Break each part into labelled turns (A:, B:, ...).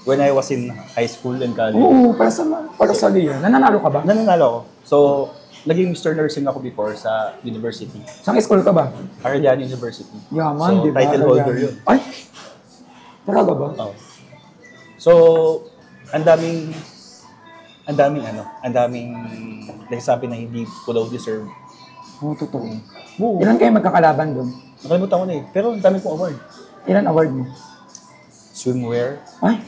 A: when I was in high school and college.
B: Oo, para sa Lian. Nananalo ka ba?
A: Nananalo ako. So, naging Mr. Nursing ako before sa university.
B: Saan school ka ba?
A: Arellano University.
B: Yaman,
A: so,
B: di ba?
A: title holder yun.
B: Ay! Talaga ba?
A: Oh. So, ang daming nagsasabi na hindi ko daw deserve.
B: Oo, totoo. Ilan kayo magkakalaban doon?
A: Nakalimutan ko na eh. Pero ang dami kong award.
B: Ilan award mo?
A: Swimwear.
B: Ay!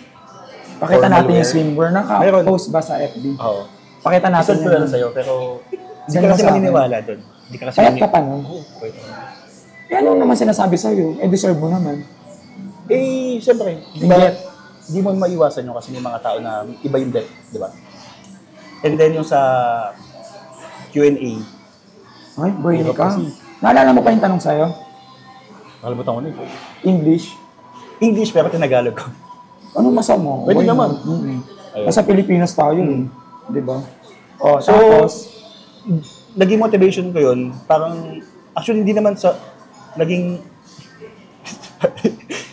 B: Pakita
A: Formal
B: natin
A: wear.
B: yung swimwear. Naka-post ba sa FB?
A: Oo.
B: Pakita natin
A: Isang ko lang sa'yo, pero hindi
B: Send
A: ka
B: mo
A: kasi
B: sa akin.
A: maniniwala doon. Hindi ka kasi
B: Payat ka pa nun?
A: Oo, payat ako.
B: Eh, ano naman sinasabi sa'yo? Eh, deserve mo naman.
A: Eh, siyempre, hindi mo maiwasan yun kasi may mga tao na iba yung depth, di ba? And then yung sa Q&A.
B: Ay, brainy
A: Hirap
B: ka.
A: kasi.
B: Naalala mo pa yung tanong sa'yo?
A: Nakalimutan ko na ito.
B: English?
A: English pero tinagalog ko.
B: Anong masama?
A: Pwede
B: Okay
A: naman.
B: Ayun. Nasa Pilipinas tayo, di ba? Oh,
A: So,
B: tapos,
A: naging motivation ko yun, parang, actually hindi naman sa, naging,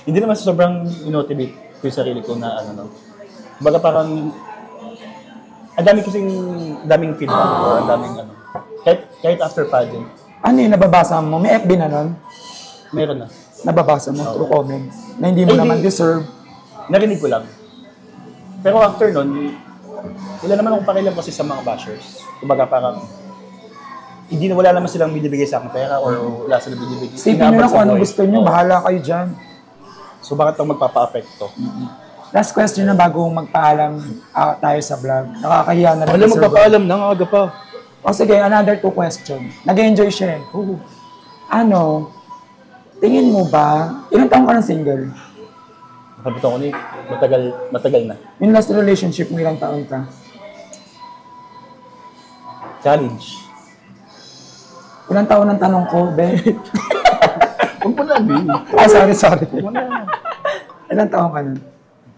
A: hindi naman sa sobrang motivate ko yung sarili ko na ano, no. Baga parang, daming feedback or ang daming ano. Kahit after pageant,
B: ano yung nababasa mo? May FB na nun?
A: meron na.
B: Nababasa mo through comment na hindi mo
A: Eh,
B: naman
A: hindi.
B: deserve.
A: Narinig ko lang. Pero after nun, wala naman akong pakialam kasi sa mga bashers. Kumbaga parang, wala naman silang binibigay sa akin pera or wala silang binibigay.
B: Isipin nyo na kung anong
A: buhay.
B: gusto nyo,
A: Oo.
B: bahala kayo dyan.
A: So bakit ako magpapa-apekto?
B: Last question na bago magpaalam tayo sa vlog. Nakakahiya na rin.
A: Alam, magpapaalam na, ang aga pa.
B: O sige, another 2 question. Nag-enjoy siya eh. Ano, tingin mo ba, ilang taong ka ng single?
A: Nakalimutan ko na eh. Matagal na.
B: Yung last relationship mo, ilang taon ka?
A: Challenge.
B: Ilang taon ang tanong ko, Ben?
A: Huwag mo na, B.
B: Ay, sorry.
A: Huwag mo na.
B: Ilang taon ka nun?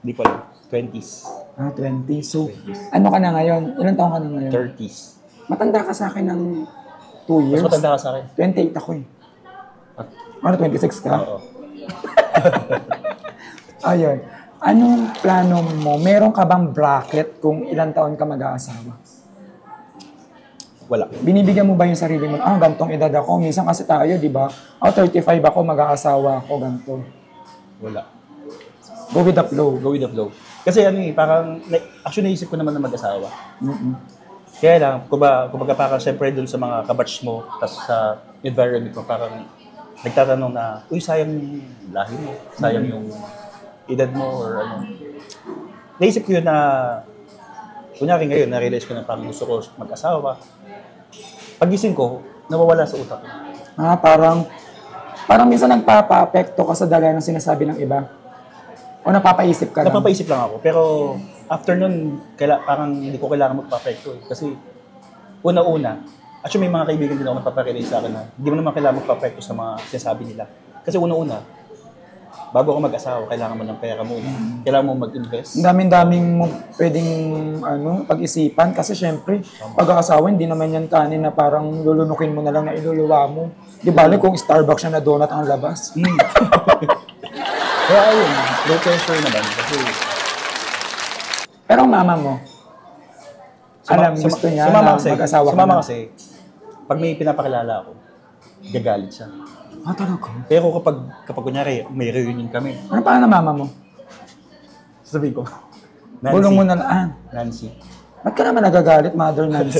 A: Hindi ko alam. 20s.
B: 20. So, ano ka na ngayon? Ilang taon ka na ngayon?
A: 30s.
B: Matanda ka sa akin ng 2 years.
A: Mas matanda ka sa akin.
B: 28 ako eh. Ano, 26 ka?
A: Oo.
B: Ayun. Anong plano mo? Meron ka bang bracket kung ilang taon ka mag-aasawa?
A: Wala.
B: Binibigyan mo ba yung sarili mo? Gantong edad ako. Minsan kasi tayo, di ba? 35 ako, mag-aasawa ako, ganito.
A: Wala.
B: Go with the flow.
A: Go with the flow. Kasi ano eh, parang, actually naisip ko naman na mag-asawa.
B: Mm-mm.
A: Kaya lang, kumbaga parang siyempre dun sa mga kabatch mo, tapos sa environment mo, parang nagtatanong na, uy, sayang yung lahi mo, sayang yung edad mo, or ano. Naisip ko yun na, kunyari ngayon, na-realize ko na parang gusto ko mag-asawa. Pagising ko, nawawala sa utak ko.
B: Parang minsan nagpapa-apekto ka sa dala ng sinasabi ng iba. O napapaisip ka lang?
A: Napapaisip lang ako, pero after nun, parang hindi ko kailangan magpa-apekto eh. Kasi una-una, actually may mga kaibigan din ako nagpaparealize sa akin na hindi mo naman kailangan magpa-apekto sa mga sinasabi nila. Kasi una-una, bago ako mag-asawa, kailangan mo ng pera muna. Kailangan mo mag-invest.
B: Ang daming mo pwedeng pag-isipan kasi syempre, pag-aasawa, hindi naman yan kanin na parang lulunukin mo na lang na iluluwa mo. Di bale kung Starbucks siya na donut ang labas.
A: Kaya ayun, low pressure naman. Kasi
B: Pero ang mama mo, gusto niya na mag-asawa ka
A: mama
B: na.
A: kasi, pag may pinapakilala ako, gagalit siya.
B: Talaga?
A: Pero kapag kunyari, may reunion kami,
B: Ano pa ng mama mo?
A: sasabihin ko,
B: Bulong mo na lang.
A: Nancy.
B: Ba't ka naman nagagalit, Mother Nancy?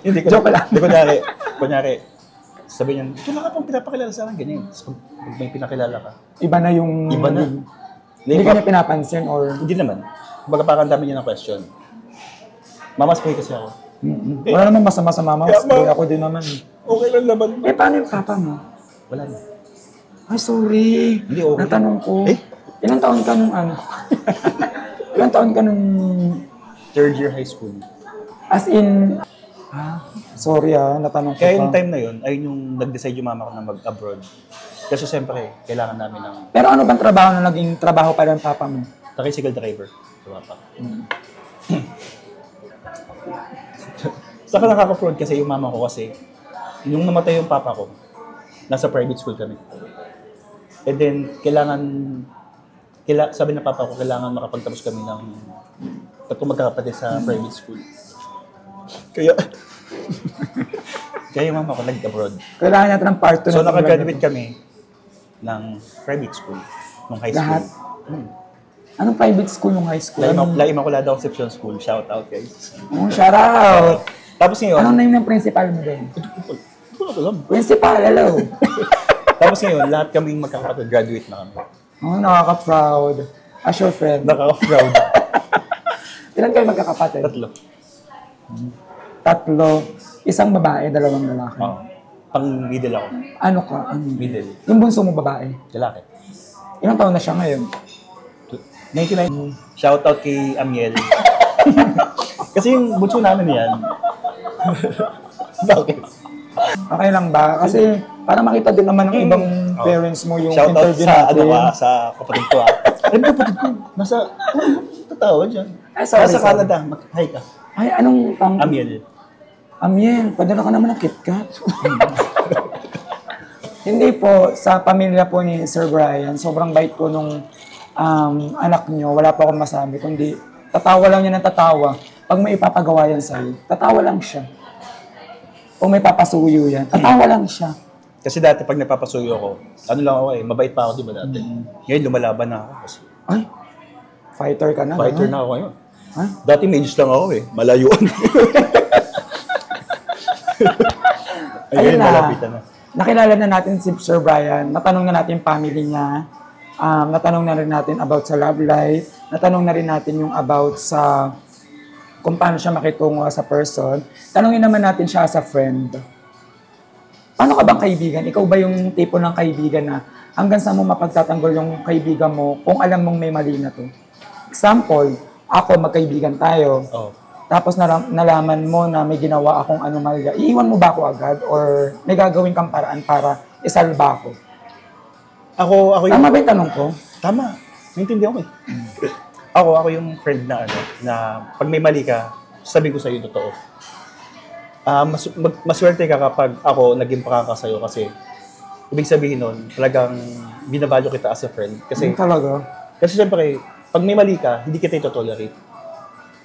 A: Hindi ko
B: Joke lang.
A: Hindi kunyari, sabihin niya, wala ka pang pinapakilala sa akin, ganyan. Tapos pag may pinakilala ka,
B: Iba na yung...
A: iba na.
B: Hindi ka niya pinapansin or...
A: Hindi naman. Kumbaga parang dami niya ng question. Mama's boy kasi ako.
B: Wala namang masama sa mama.
A: Kaya,
B: Boy, ako din naman.
A: Okay lang naman.
B: Paano yung papa mo?
A: Wala na.
B: Ay, sorry.
A: Hindi, okay.
B: Natanong ko.
A: Eh?
B: Ilang taon ka nung Ilang taon ka nung...
A: Third year high school.
B: As in... sorry natanong ko
A: Kaya yung
B: pa.
A: time na yun, ayun yung nag-decide yung mama ko na mag-abroad. Kasi siyempre, kailangan namin ng
B: Pero ano bang trabaho na naging trabaho pa ng papa mo?
A: tricycle driver. Diba pa? Saka nakaka-proud kasi yung mama ko kasi, yung namatay yung papa ko, nasa private school kami. And then, kailangan sabi ng papa ko, kailangan makapagtapos kami ng tatlong magkakapatid sa private school. Kaya, kaya yung mama ko nag-abroad.
B: Kailangan natin ng part 2
A: So, nakagraduate kami ng private school, nung high school.
B: Lahat? Anong private school nung high school?
A: La Immaculada Concepcion School. Shout out, guys.
B: Oh, shout out!
A: Tapos ngayon,
B: Anong name ng principal mo doon?
A: Hindi ko na alam.
B: Principal, hello!
A: Tapos ngayon, lahat kaming magkakapatid, graduate na kami.
B: Oh, nakaka-proud. As your friend.
A: Nakaka-proud.
B: Ilan kayo magkakapatid?
A: 3.
B: 3. Isang babae, 2 lalaki.
A: Oo. Pang middle ako.
B: Ano ka?
A: Middle.
B: Yung bunso mo babae?
A: Lalaki.
B: Ilang taon na siya ngayon?
A: 99. Shout out kay Amiel. Kasi yung bunso namin yan. Bakit?
B: Okay lang ba? Kasi para makita din naman ng ibang parents mo yung
A: Shout out
B: interview
A: sa,
B: natin.
A: sa kapatid ko. Ano kapatid ko? Nasa, tatawa dyan.
B: Ay, sorry,
A: Nasa
B: sorry.
A: Canada. Hi ka.
B: Ay, anong pang...
A: Amiel.
B: Amiel, padala ka naman ng KitKat. Hindi po, sa pamilya po ni Sir Brian, sobrang bait po nung anak nyo. Wala po akong masabi, kundi tatawa lang niya ng tatawa. Pag may ipapagawa yan sa'yo, tatawa lang siya. O may papasuyo yan, tatawa lang siya.
A: Kasi dati pag napapasuyo ako, ano lang ako mabait pa ako, di ba dati? Ngayon lumalaban na ako kasi
B: Ay, fighter ka na.
A: fighter
B: ha?
A: na ako ngayon.
B: Ha?
A: Dati mage lang ako malayuan.
B: Ayun na.
A: malapitan na.
B: Nakilala na natin si Sir Brian, natanong na natin yung family niya, natanong na rin natin about sa love life, natanong na rin natin yung about sa kung paano siya makitungo sa person. Tanungin naman natin siya as a friend. Paano ka bang kaibigan? Ikaw ba yung tipo ng kaibigan na hanggang sa mo mapagtatanggol yung kaibigan mo kung alam mong may mali na to? Example, ako magkaibigan tayo.
A: Oh.
B: Tapos nalaman mo na may ginawa akong anomalya, iiwan mo ba ako agad or may gagawin kang paraan para isalba ako?
A: Ako yung...
B: Tama ba yung tanong ko?
A: Tama. Naintindihan ko ako yung friend na na pag may mali ka, sabi ko sa'yo totoo. Maswerte ka kapag ako naging pakaka sa'yo kasi ibig sabihin nun, talagang binavalue kita as a friend. Kasi
B: Talaga?
A: syempre, pag may mali ka, hindi kita ito-tolerate.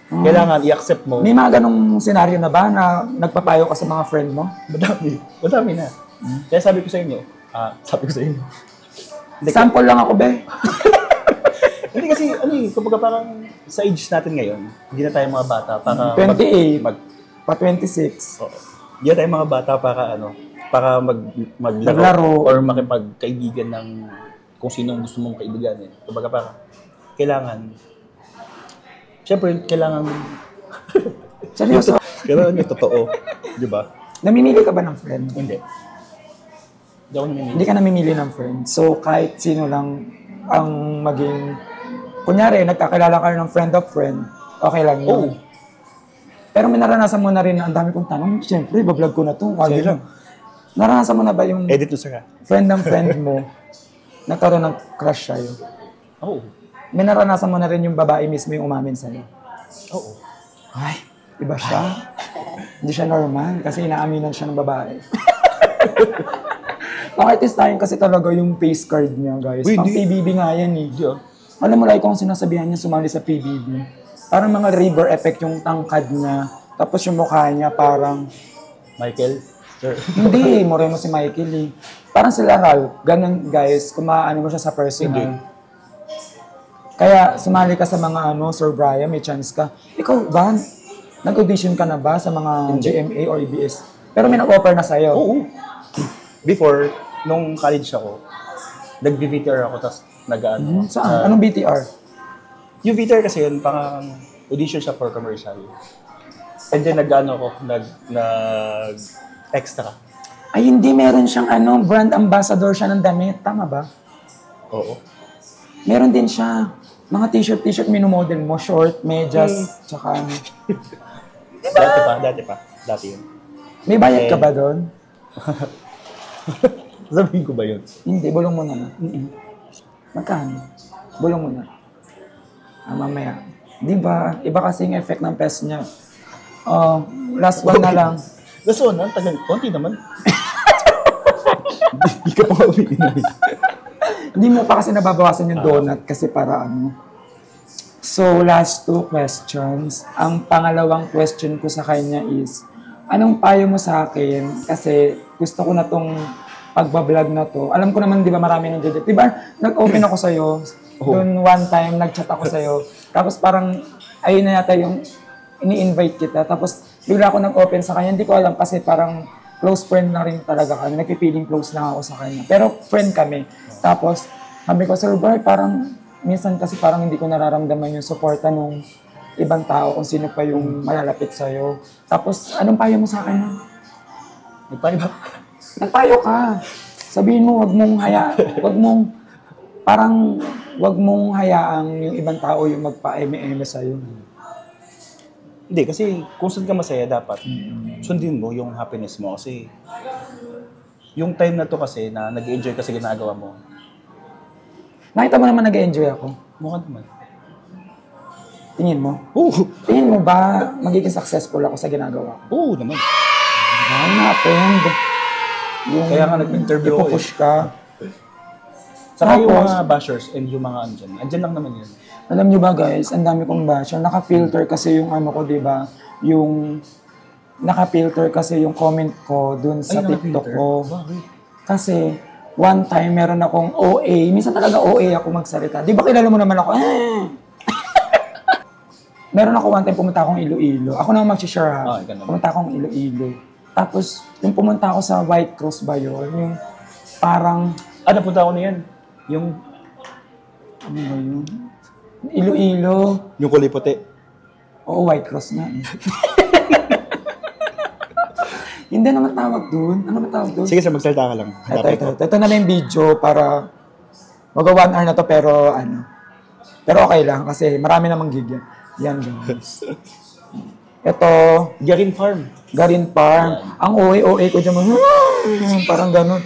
A: Kailangan i-accept mo.
B: May mga ganong senaryo na ba na nagpapayo ka sa mga friend mo?
A: Madami na. Kaya sabi ko sa inyo,
B: Sample lang ako, be.
A: Hindi kasi, kumbaga parang sa age natin ngayon, hindi na tayo mga bata para
B: 28. Pa 26.
A: Hindi na tayo mga bata para para
B: Maglaro.
A: or makipagkaibigan ng kung sino ang gusto mong kaibigan. Kumbaga parang kailangan, syempre, kailangan
B: Seryoso?
A: kailangan yung totoo. Di ba?
B: Namimili ka ba ng friend?
A: Hindi. Hindi ako namimili.
B: Hindi ka namimili ng friend. So, kahit sino lang ang maging... Kunyari, nagkakilala ka ng friend of friend, okay lang yun.
A: Oo.
B: Pero may naranasan mo na rin na ang dami kong tanong. Siyempre, bablog ko na to. Wagi lang. Naranasan mo na ba yung
A: Edit mo sir.
B: friend ng friend mo nagkaroon ng crush sa'yo?
A: Oo.
B: May naranasan mo na rin yung babae mismo yung umamin sa'yo?
A: Oo.
B: Ay, iba siya. Hindi siya normal kasi inaaminan siya ng babae. Pang-artist tayo kasi talaga yung face card niya, guys.
A: Uy,
B: Pang
A: di-
B: PBB nga yan eh.
A: Hindi
B: Alam mo like kung sinasabihan niya sumali sa PBB. Parang mga river effect yung tangkad niya. Tapos yung mukha niya parang...
A: Michael? Sir.
B: Hindi, moreno si Michael eh. Parang sila Ralph. Ganun guys, kung maano mo siya sa personal.
A: Hindi.
B: Kaya sumali ka sa mga Sir Brian, may chance ka. Ikaw ba? Nag-audition ka na ba sa mga GMA or EBS? Pero may nag-offer na sa'yo.
A: Oo. Before, nung college ako, nag-VTR ako, tapos nag-ano.
B: Saan? Anong BTR?
A: Yung VTR kasi yun, parang audition siya for commercial. And then nag-ano ako, nag-extra.
B: Ay hindi, meron siyang brand ambassador siya ng damit. Tama ba?
A: Oo.
B: Meron din siya. Mga t-shirt minomodel mo, short, medyas, tsaka ano.
A: Dati yun.
B: May bayad ka ba doon?
A: Sabihin ko ba yun?
B: Hindi, bulong mo na. Magkano? Bulong mo na. Mamaya. Di ba? Iba kasi yung effect ng pes niya. Last one na lang.
A: Laso na, tagal. Konti naman. Hindi ka pa umiinom.
B: Hindi mo pa kasi nababawasan yung donut kasi para ano. So, last 2 questions. Ang pangalawang question ko sa kanya is, anong payo mo sa akin? Kasi gusto ko na tong pagbablog na to. Alam ko naman, di ba, marami nang dito. Di ba, nag-open ako sa'yo. Doon one time, nag-chat ako sa'yo. Tapos parang, ayun na yata yung ini-invite kita. Tapos, bigla ako nag-open sa kanya. Hindi ko alam kasi parang close friend na rin talaga kami. Nagpipiling close lang ako sa kanya. Pero friend kami. Tapos, sabi ko, Sir Bray, parang minsan kasi parang hindi ko nararamdaman yung suporta nung ibang tao kung sino pa yung malalapit sa'yo. Tapos, anong payo mo sa akin?
A: Nagpayo ba?
B: Nagpayo ka. Sabihin mo, wag mong hayaang yung ibang tao yung magpa-eme-eme sa'yo.
A: Hindi, kasi kung saan ka masaya, dapat sundin mo yung happiness mo. Kasi yung time na to kasi na nag-enjoy ka sa ginagawa mo,
B: Nakita mo naman nag-enjoy ako.
A: mukha naman.
B: Tingin mo?
A: Oo!
B: Tingin mo ba magiging successful ako sa ginagawa ko?
A: Oo naman.
B: Ano happened? Yung
A: Kaya nga nag-interview ako
B: ipupush ka.
A: Saka yung
B: Tapos,
A: mga bashers and yung mga andyan lang naman yun.
B: alam nyo ba guys, ang dami kong basher. Naka-filter kasi yung ano ko, di ba? Yung naka-filter kasi yung comment ko dun sa TikTok ko.
A: Bakit?
B: Kasi one time meron akong OA. Minsan talaga OA ako magsalita. Di ba kilala mo naman ako? Meron ako one time pumunta akong Iloilo. Ako naman mag-share ha.
A: ikaw naman.
B: Pumunta akong Iloilo. Tapos, yung pumunta ako sa White Cross ba yun? Yung parang,
A: Napunta ako na yan. Yung
B: ano ba yun? Iloilo.
A: Yung kulay puti.
B: Oo, White Cross nga eh. Hindi naman tawag dun. Ano naman tawag dun?
A: Sige sir, magsalita ka lang.
B: Ito na lang yung video para mag 1 hour na to pero ano. Pero okay lang kasi marami namang gig yan. Yan guys. Ito,
A: Garin Farm.
B: Garin Farm. Ang OA ko dyan, parang ganun.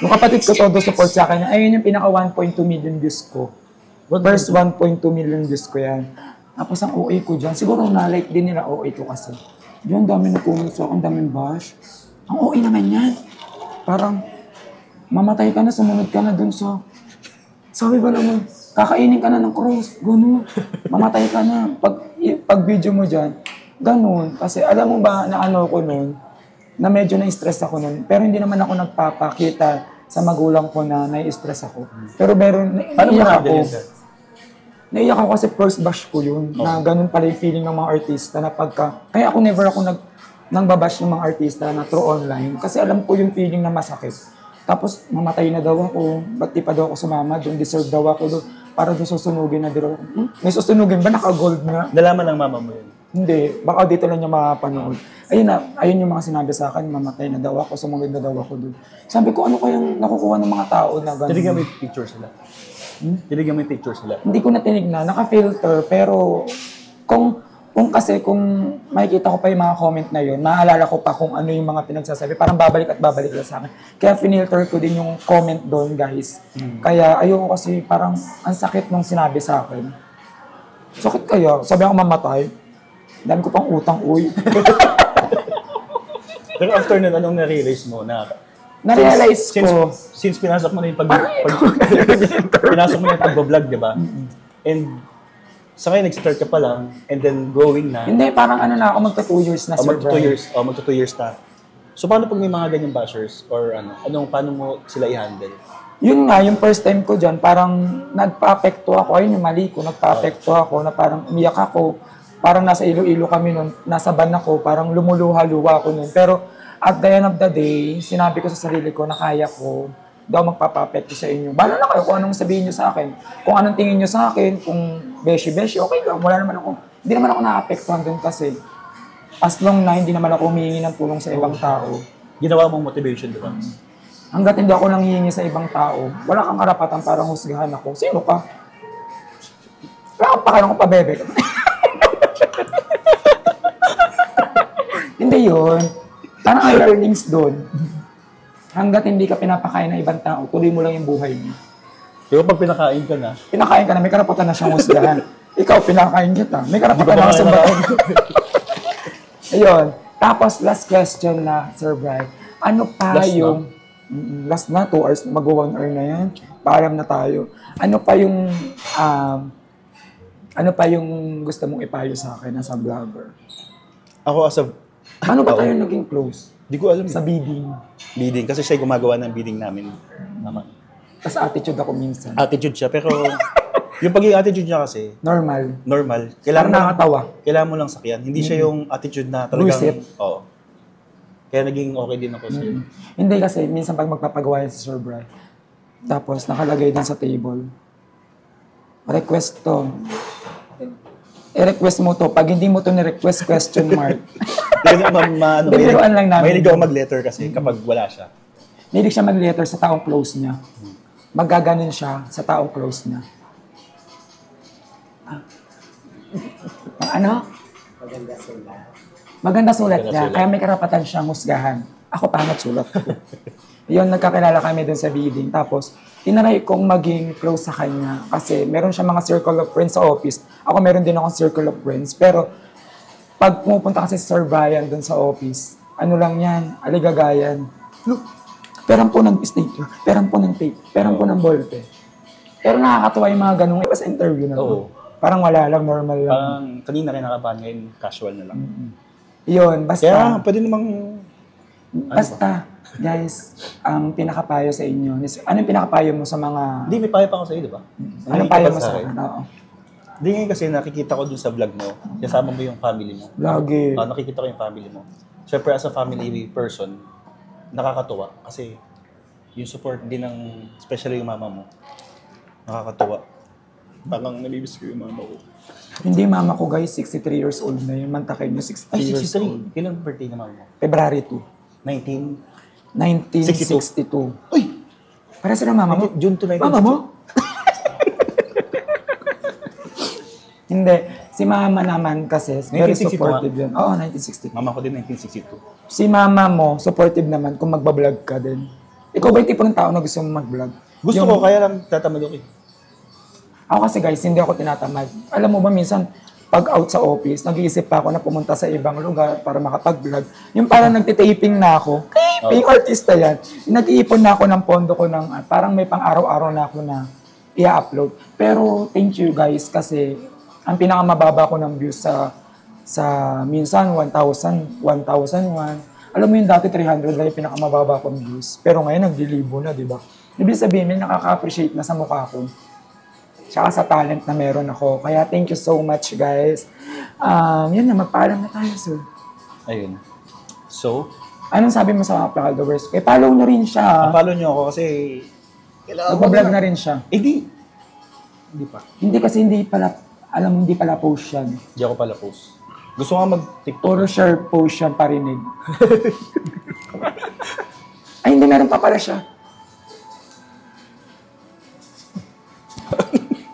B: Yung kapatid ko todo support sa akin. Ayun yung pinaka 1.2 million views ko. First 1.2 million views ko yan. Tapos ang OA ko dyan, siguro na-like din nila OA ko kasi. Diyan, dami na comment sa akin, daming bash. Ang OA naman yan. Parang, mamatay ka na, sumunod ka na dun sa... Sabi ba naman, kakainin ka na ng cross, gano'n. Mamatay ka na. Pag video mo dyan, gano'n. Kasi alam mo ba na ano ko nun, na medyo na-stress ako nun. Pero hindi naman ako nagpapakita sa magulang ko na na-stress ako. Pero meron, naiiyak ako. Naiiyak ako kasi first bash ko yun. Na ganun pala yung feeling ng mga artista na pagka... Kaya ako never ako nang babash ng mga artista na through online. Kasi alam ko yung feeling na masakit. Tapos mamatay na daw ako. Ba't di pa daw ako sumama doon? Deserve daw ako doon. Para doon susunugin na daw ako. May susunugin ba? Naka-gold nga.
A: Nalaman ng mama mo yun.
B: Hindi. Baka dito lang niya mapanood. Ayun yung mga sinabi sa akin. Mamatay na daw ako. Sumunod na daw ako doon. Sabi ko, ano kayang nakukuha ng mga tao na gano'n?
A: Tinignan mo yung picture sila. Tinignan mo yung picture sila.
B: Hindi ko na tinignan. Naka-filter. Pero kung makikita ko pa yung mga comment na yun, maaalala ko pa kung ano yung mga pinagsasabi. Parang babalik at babalik lang sa akin. Kaya finilter ko din yung comment doon, guys. Kaya ayoko kasi parang ang sakit nung sinabi sa akin. Sakit kaya? Sabi ako mamatay. Dami ko pang utang, uy.
A: Pero after nun, anong na-realize mo na...
B: Na-realize ko.
A: Since pinasok mo na yung pinasok mo na yung pag-vlog, di ba? And sa ngayon, nag-start ka pa lang, and then growing na.
B: Hindi, parang ano na ako, magta 2 years na, Sir Brian.
A: Magto 2 years na. So, paano pag may mga ganyang bashers? Or paano mo sila i-handle?
B: Yun nga, yung first time ko dyan, parang nagpa-apekto ako. Ayun yung mali ko, nagpa-apekto ako, na parang umiyak ako. Parang nasa Iloilo kami nun, nasa van ako, parang lumuluha-luha ako nun. Pero at the end of the day, sinabi ko sa sarili ko na kaya ko daw magpapapekto sa inyo. Bala na kayo kung anong sabihin nyo sa akin. Kung anong tingin nyo sa akin, kung beshi-beshi, okay lang. Hindi naman ako na-apektuhan dun kasi as long na hindi naman ako humihingi ng tulong sa ibang tao.
A: Ginawa mong motivation, di ba?
B: Hanggat hindi ako nanghihingi sa ibang tao, wala kang karapatan para husgahan ako. Sino ka? Wala kang pakalang ko pa, bebe. Hindi yun. Parang ang learnings doon. Hanggat hindi ka pinapakain ng ibang tao, tuloy mo lang yung buhay mo.
A: Pero pag pinakain ka na,
B: may karapatan na siyang husgahan. Ikaw, pinakain kita. May karapatan na sumbahan. Ayun. Tapos, last question na, Sir Brian. Ano pa
A: last
B: yung... Last na, 2 hours, mag-1 hour na yan. magpaalam na tayo. Ano pa yung gusto mong ipayo sa akin as a vlogger?
A: Ako as a...
B: Paano ba tayo naging close?
A: Di ko alam
B: Sa bidding.
A: bidding. Kasi siya yung gumagawa ng bidding namin. Naman.
B: Tapos attitude ako minsan.
A: Attitude siya, pero yung pagiging attitude niya kasi,
B: Normal.
A: normal.
B: Parang nakakatawa.
A: Kailangan mo lang sakyan. Hindi siya yung attitude na talagang...
B: Buisit.
A: Oo. Kaya naging okay din ako sa'yo.
B: Hindi kasi, minsan pag magpapagawa yan si Sir Bry, tapos nakalagay din sa table, request to. I-request mo to. Pag hindi mo to ni-request, question mark. Bibiruan lang namin.
A: Mahilig ako mag-letter kasi kapag wala siya.
B: Mahilig siya mag-letter sa taong close niya. Magaganon siya sa taong close niya. Ano? Maganda sulat niya. Kaya may karapatan siyang husgahan. Ako pangit sulat ko. Yun, nagkakilala kami dun sa bidding. Tapos, tinaray kong maging close sa kanya. Kasi meron siya mga circle of friends sa office. Ako meron din akong circle of friends. Pero, pag pumupunta kasi si Sir Brian dun sa office, ano lang yan, aligagayan. Look, peran po ng stapler, peran po ng tape, peran po ng ballpen. Pero nakakatawa yung mga ganung iba sa interview na to. Parang wala lang, normal lang.
A: Parang kanina rin nakabahan, ngayon casual na lang.
B: Yun, basta.
A: Kaya pwede namang...
B: Basta, guys, ang pinakapayo sa inyo. Ano yung pinakapayo mo sa mga...
A: Hindi, may payo pa ako sa'yo, di ba?
B: Anong payo mo sa akin? Oo.
A: Hindi ngayon kasi nakikita ko dun sa vlog mo, kasama mo yung family mo.
B: Lagi.
A: Nakikita ko yung family mo. Siyempre, as a family person, nakakatuwa. Kasi yung support din ng, especially yung mama mo, nakakatuwa. Parang namimiss ko yung mama ko.
B: Hindi mama ko guys, 63 years old na yun. Mantakay niyo, 63
A: Ay,
B: years old.
A: 63. Kailan birthday na mama mo?
B: February 2. 1962. Uy! Para sa mama mo?
A: June 2, 1962.
B: Mama mo? Hindi. Si mama naman kasi, very
A: 1962
B: supportive yun. Oo, 1962.
A: Mama ko din 1962.
B: Si mama mo, supportive naman kung magbablog ka din. Ikaw ba yung tipo ng tao na gusto mo mag-vlog?
A: Gusto ko, kaya lang tatamad ako eh.
B: Ako kasi guys, hindi ako tinatamad. Alam mo ba, minsan, pag out sa office, nag-iisip pa ako na pumunta sa ibang lugar para makapag-vlog. Yung parang nagtitaping na ako. Taping artista yan. Nag-iipon na ako ng pondo ko ng, parang may pang-araw-araw na ako na i-upload. Pero thank you guys kasi ang pinakamababa ko ng views sa minsan 1,000, 1,001. Alam mo yung dati 300 lang yung pinakamababa kong views. Pero ngayon naglilibo na, di ba? Ibig sabihin, may nakaka-appreciate na sa mukha ko. Tsaka sa talent na meron ako. Kaya thank you so much, guys. Yun na, magpaalam na tayo, sir.
A: Ayun. So,
B: Anong sabi mo sa mga followers? Eh, follow na rin siya.
A: follow nyo ako kasi...
B: Nagpa-vlog na rin siya.
A: Hindi. Hindi pa.
B: Hindi kasi hindi pala, alam mo, hindi pala post yan.
A: Hindi ako pala post. Gusto nga mag-TikTok.
B: Puro share post yan, parinig. Ay, hindi, meron pa pala siya.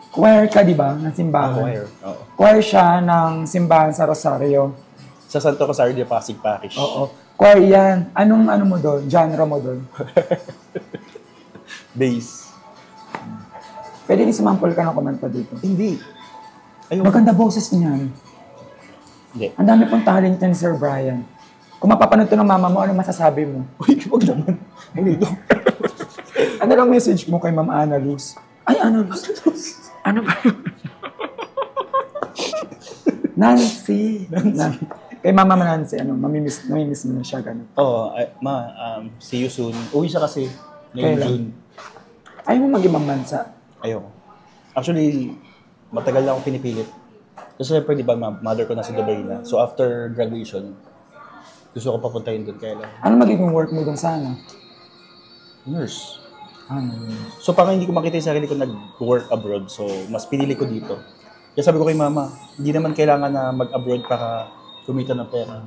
B: Choir ka, di ba? Ng simbahan.
A: Choir. Oo.
B: Choir siya ng simbahan sa Rosario.
A: Sa Santo Rosario de Pasig Parish.
B: Oo. Choir yan. Anong ano mo doon? Genre mo doon?
A: Bass.
B: Pwede di sumample ka ng kumanta dito.
A: Hindi. Ayun.
B: Maganda boses niyan.
A: Hindi.
B: Ang dami pong talent ni Sir Brian. Kung mapapanood to ng mama mo, ano masasabi mo?
A: Uy, wag naman. Hindi ito.
B: Ano lang message mo kay Ma'am Ana Luz? Ay, Ana Luz. Ano ba yun? Nancy. Kay Mama Nancy, namimiss mo na siya, gano'n.
A: Oo, see you soon. Uwi siya kasi ngayong
B: Kailan?
A: June.
B: Ayaw mo mag-ibang bansa.
A: Ayoko. Actually, matagal na akong pinipilit. Kasi syempre, di ba, mother ko nasa Dubai na. So after graduation, gusto ko papuntahin doon. Kaya lang,
B: Ano magiging work mo doon sana?
A: nurse.
B: Ano?
A: So parang hindi ko makita yung sarili ko nag-work abroad. So mas pinili ko dito. Kaya sabi ko kay mama, hindi naman kailangan na mag-abroad para kumita ng pera.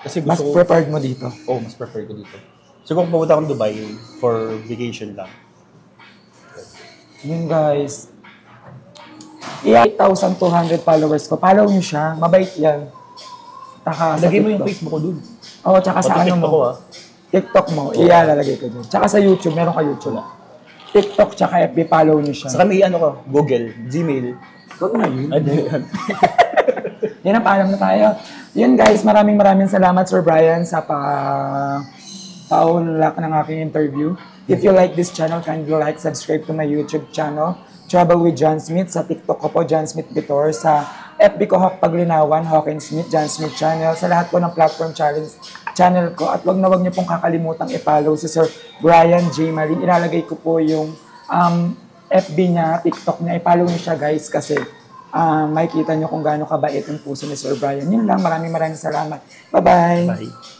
A: Kasi
B: Mas
A: gusto ko...
B: prepared mo dito.
A: mas prefer ko dito. So kung pumunta akong Dubai for vacation lang.
B: Yun guys. 8,200 followers ko. Follow niyo siya. Mabait yan. Taka sa
A: Lagay mo yung
B: TikTok.
A: Facebook ko dun.
B: Oo, tsaka sa
A: Pati
B: ano mo.
A: TikTok ko,
B: TikTok mo. Ilalagay ko dun. Tsaka sa YouTube. Meron ka YouTube. TikTok tsaka FB. Follow niyo siya.
A: Saka may Google, Gmail.
B: Huwag na yun.
A: Ay, yan.
B: Yan ang paalam na tayo. Yun guys, maraming salamat Sir Brian sa paulak ng aking interview. If you like this channel, kindly like, subscribe to my YouTube channel, Travel with John Smith. Sa TikTok ko po, John Smith Vitor. Sa FB ko, Paglinawan, Hawking Smith, John Smith Channel. Sa lahat po ng platform channel ko. At wag niyo pong kakalimutang i-follow si Sir Brian J. Marin. Ilalagay ko po yung FB niya, TikTok niya. I-follow niyo siya guys kasi makikita niyo kung gaano kabait ang puso ni Sir Brian. Yun lang, maraming salamat. Bye-bye!
A: Bye.